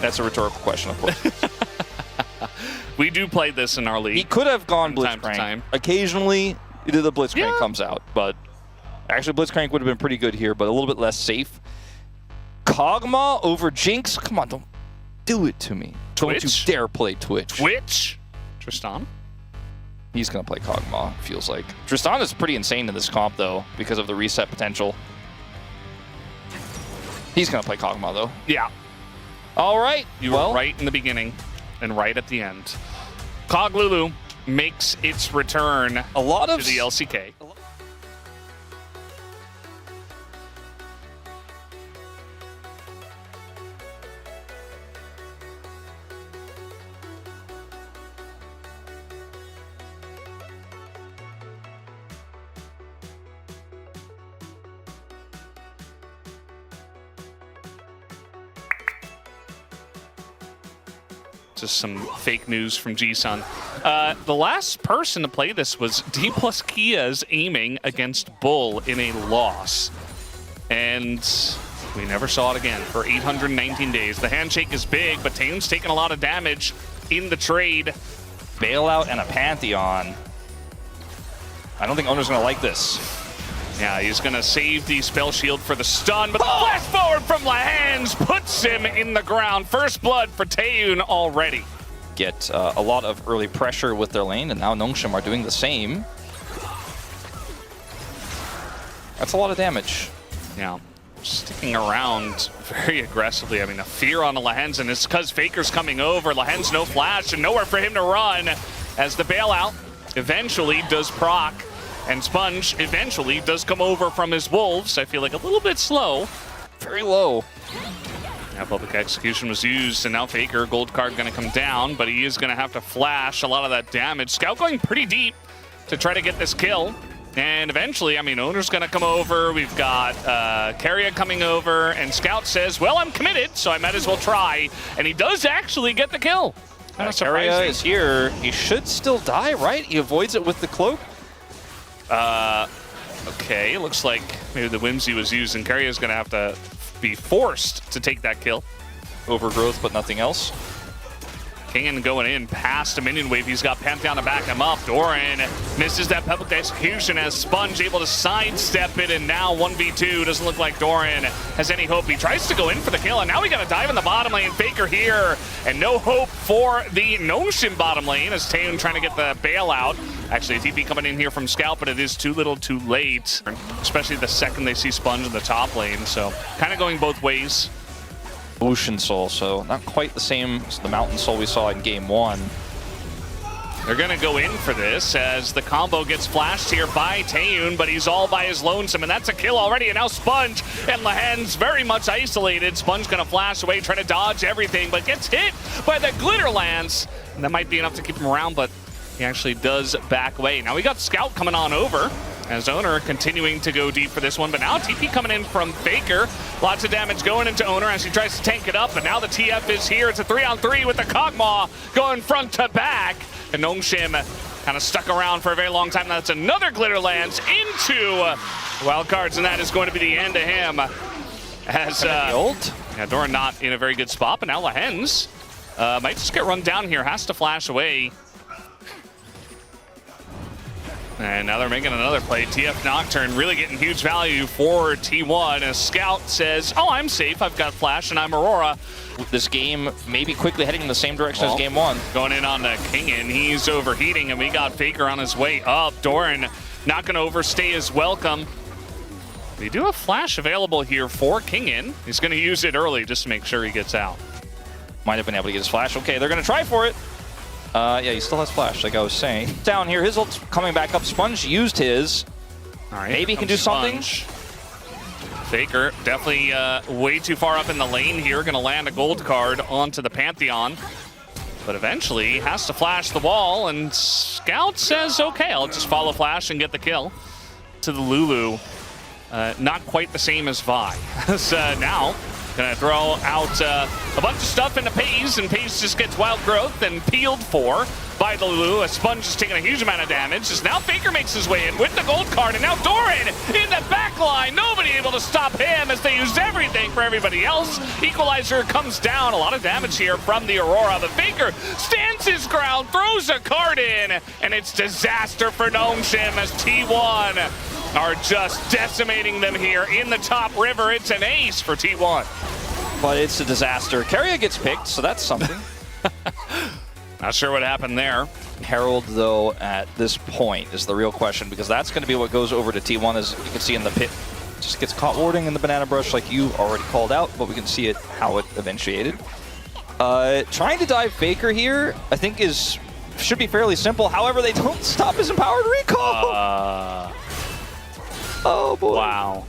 That's a rhetorical question, of course. We do play this in our league. He could have gone from time to Blitzcrank. time. Occasionally, the Blitzcrank comes out, but actually Blitzcrank would have been pretty good here, but a little bit less safe. Kog'Maw over Jinx? Come on, don't do it to me. Twitch? Don't you dare play Twitch. Twitch? Tristan? He's going to play Kog'Maw, it feels like. Tristan is pretty insane in this comp, though, because of the reset potential. He's going to play Kog'Maw, though. Yeah. All right. You were right in the beginning and right at the end. Kog Lulu makes its return a lot of to the LCK. Just some fake news from G-Sun. The last person to play this was D plus Kia's aiming against Bull in a loss. And we never saw it again for 819 days. The handshake is big, but Taeyoon's taking a lot of damage in the trade. Bailout and a Pantheon. I don't think Oner's going to like this. Yeah, he's going to save the spell shield for the stun, but the flash forward from Lahans puts him in the ground. First blood for Taeyoon already. Get a lot of early pressure with their lane, and now Nongshim are doing the same. That's a lot of damage. Yeah, sticking around very aggressively. I mean, a fear on the Lahens, and it's because Faker's coming over. Lahens no flash, and nowhere for him to run as the bailout eventually does proc. And Sponge eventually does come over from his Wolves. I feel like a little bit slow. Very low. Now public execution was used, and now Faker, gold card going to come down, but he is going to have to flash a lot of that damage. Scout going pretty deep to try to get this kill. And eventually, I mean, Oner's going to come over. We've got Keria coming over, and Scout says, well, I'm committed, so I might as well try. And he does actually get the kill. Keria is here. He should still die, right? He avoids it with the cloak. Okay, looks like maybe the Whimsy was used, and Keria is going to have to be forced to take that kill. Overgrowth, but nothing else. Kingen going in past a minion wave. He's got Pantheon to back him up. Doran misses that public execution as Sponge able to sidestep it, and now 1v2. Doesn't look like Doran has any hope. He tries to go in for the kill, and now we got to dive in the bottom lane. Faker here, and no hope for the Nongshim bottom lane as Taeyoon trying to get the bailout. Actually, a TP coming in here from Scout, but it is too little too late, especially the second they see Sponge in the top lane. So kind of going both ways. Ocean Soul, so not quite the same as the Mountain Soul we saw in Game 1. They're going to go in for this as the combo gets flashed here by Taeyoon, but he's all by his lonesome, and that's a kill already. And now Sponge and Lahens very much isolated. Sponge going to flash away, try to dodge everything, but gets hit by the Glitter Lance. And that might be enough to keep him around, but he actually does back away. Now we got Scout coming on over as Oner continuing to go deep for this one, but now TP coming in from Faker. Lots of damage going into Oner as he tries to tank it up, but now the TF is here. It's a 3-on-3 with the Kog'Maw going front to back. And Nongshim kind of stuck around for a very long time. That's another Glitter Lance into wild cards, and that is going to be the end of him. As yeah, Doran not in a very good spot, but now Lahens might just get run down here, has to flash away. And now they're making another play. TF Nocturne really getting huge value for T1 as Scout says, oh, I'm safe. I've got Flash and I'm Aurora. This game maybe quickly heading in the same direction as Game 1. Going in on the Kingen. He's overheating, and we got Faker on his way up. Doran not going to overstay his welcome. We do have Flash available here for Kingen. He's going to use it early just to make sure he gets out. Might have been able to get his Flash. Okay, they're going to try for it. Yeah, he still has Flash, like I was saying. Down here, his ult's coming back up. Sponge used his. All right, maybe he can do something. Faker definitely way too far up in the lane here. Going to land a gold card onto the Pantheon. But eventually, he has to flash the wall, and Scout says, okay, I'll just follow Flash and get the kill. To the Lulu. Not quite the same as Vi. So now, Gonna throw out a bunch of stuff into Peyz, and Peyz just gets wild growth and peeled for by the Lulu. A Sponge is taking a huge amount of damage. As now Faker makes his way in with the gold card, and now Doran in the back line. Nobody able to stop him as they use everything for everybody else. Equalizer comes down. A lot of damage here from the Aurora, but Faker stands his ground, throws a card in, and it's disaster for Nome'Shim as T1 are just decimating them here in the top river. It's an ace for T1. But it's a disaster. Keria gets picked, so that's something. Not sure what happened there. Herald, though, at this point is the real question, because that's going to be what goes over to T1, as you can see in the pit. Just gets caught warding in the banana brush like you already called out, but we can see it how it eventuated. Trying to dive Faker here, I think should be fairly simple. However, they don't stop his empowered recall. Oh boy. Wow.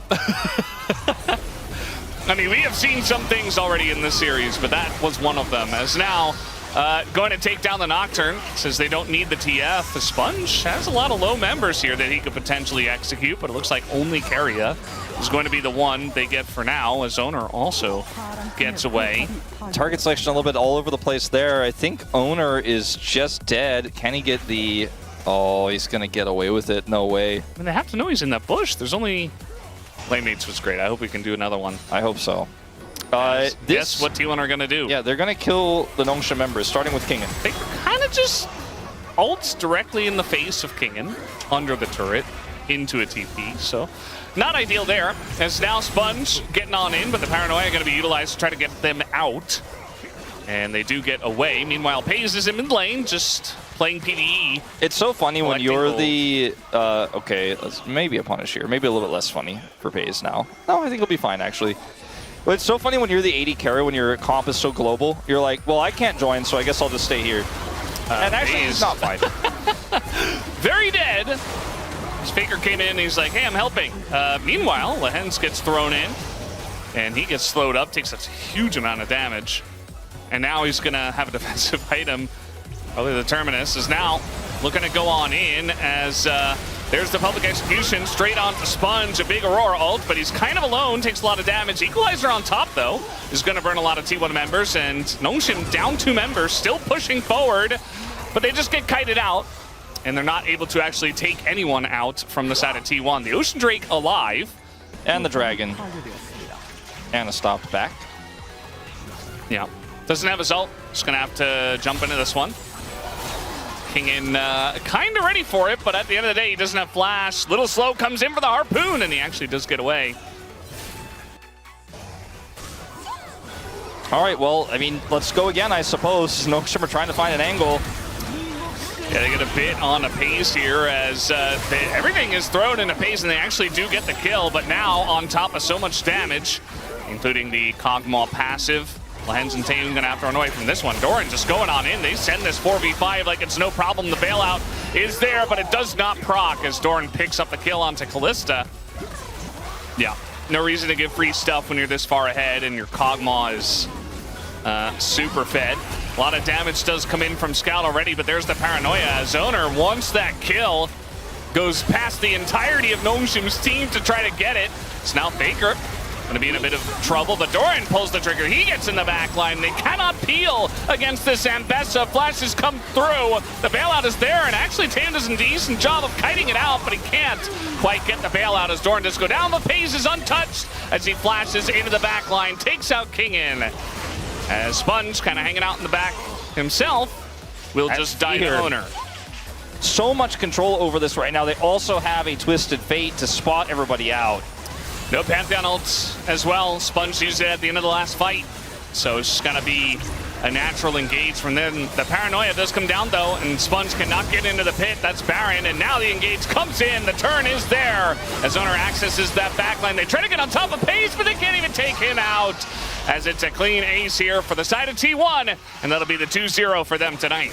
I mean, we have seen some things already in this series, but that was one of them. As now, going to take down the Nocturne, says they don't need the TF. The Sponge has a lot of low members here that he could potentially execute, but it looks like only Keria is going to be the one they get for now, as Oner also gets away. Target selection a little bit all over the place there. I think Oner is just dead. Can he get the... Oh, he's going to get away with it. No way. I mean, they have to know he's in that bush. There's only... Playmates was great. I hope we can do another one. I hope so. Guess what T1 are going to do. Yeah, they're going to kill the Nome'Shim members, starting with Kingen. They kind of just ults directly in the face of Kingen, under the turret, into a TP. So, not ideal there. As now Sponge getting on in, but the Paranoia are going to be utilized to try to get them out. And they do get away. Meanwhile, Peyz is in mid lane, just playing PvE. It's so funny when you're the... okay, maybe a punish here. Maybe a little bit less funny for Peyz now. No, I think it'll be fine, actually. But it's so funny when you're the AD carry, when your comp is so global. You're like, well, I can't join, so I guess I'll just stay here. And actually, it's not fine. Very dead. As Faker came in, he's like, hey, I'm helping. Meanwhile, Lehens gets thrown in, and he gets slowed up, takes a huge amount of damage. And now he's going to have a defensive item. Probably the Terminus is now looking to go on in as there's the public execution straight onto Sponge, a big Aurora ult, but he's kind of alone, takes a lot of damage. Equalizer on top, though, is going to burn a lot of T1 members, and Nome'Shim down 2 members, still pushing forward, but they just get kited out, and they're not able to actually take anyone out from the side of T1. The Ocean Drake alive. And the Dragon. And a stopped back. Yeah. Doesn't have his ult. Just going to have to jump into this one. Kingen kind of ready for it, but at the end of the day, he doesn't have flash. Little Slow comes in for the harpoon, and he actually does get away. All right, well, I mean, let's go again, I suppose. Nome'Shim are trying to find an angle. Yeah, they get a bit on a Peyz here as everything is thrown into Peyz, and they actually do get the kill, but now on top of so much damage, including the Kog'Maw passive, Lehens and Taeyoon gonna have to run away from this one. Doran just going on in. They send this 4v5 like it's no problem. The bailout is there, but it does not proc as Doran picks up the kill onto Kalista. Yeah, no reason to give free stuff when you're this far ahead and your Kog'Maw is super fed. A lot of damage does come in from Scout already, but there's the Paranoia as Oner, once that kill, goes past the entirety of Nome'Shim's team to try to get it. It's now Faker. Going to be in a bit of trouble, but Doran pulls the trigger. He gets in the back line. They cannot peel against this Ambessa. Flashes come through. The bailout is there, and actually Taeyoon does a decent job of kiting it out, but he can't quite get the bailout as Doran does go down. The Peyz is untouched as he flashes into the back line, takes out Kingen. As Sponge kind of hanging out in the back himself, will just die to Oner. So much control over this right now. They also have a Twisted Fate to spot everybody out. No Pantheon ults as well. Sponge used it at the end of the last fight. So it's just going to be a natural engage from them. The Paranoia does come down, though, and Sponge cannot get into the pit. That's Baron, and now the engage comes in. The turn is there as Oner accesses that backline. They try to get on top of Peyz, but they can't even take him out as it's a clean ace here for the side of T1, and that'll be the 2-0 for them tonight.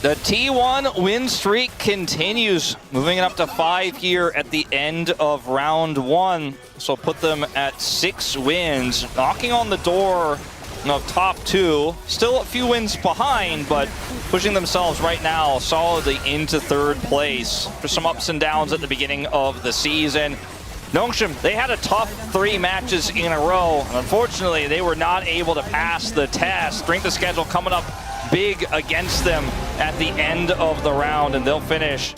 The T1 win streak continues, moving it up to 5 here at the end of round 1. So put them at 6 wins, knocking on the door of top 2. Still a few wins behind, but pushing themselves right now solidly into 3rd place. There's some ups and downs at the beginning of the season. Nongshim, they had a tough 3 matches in a row, and unfortunately, they were not able to pass the test. Strength of schedule coming up big against them at the end of the round, and they'll finish.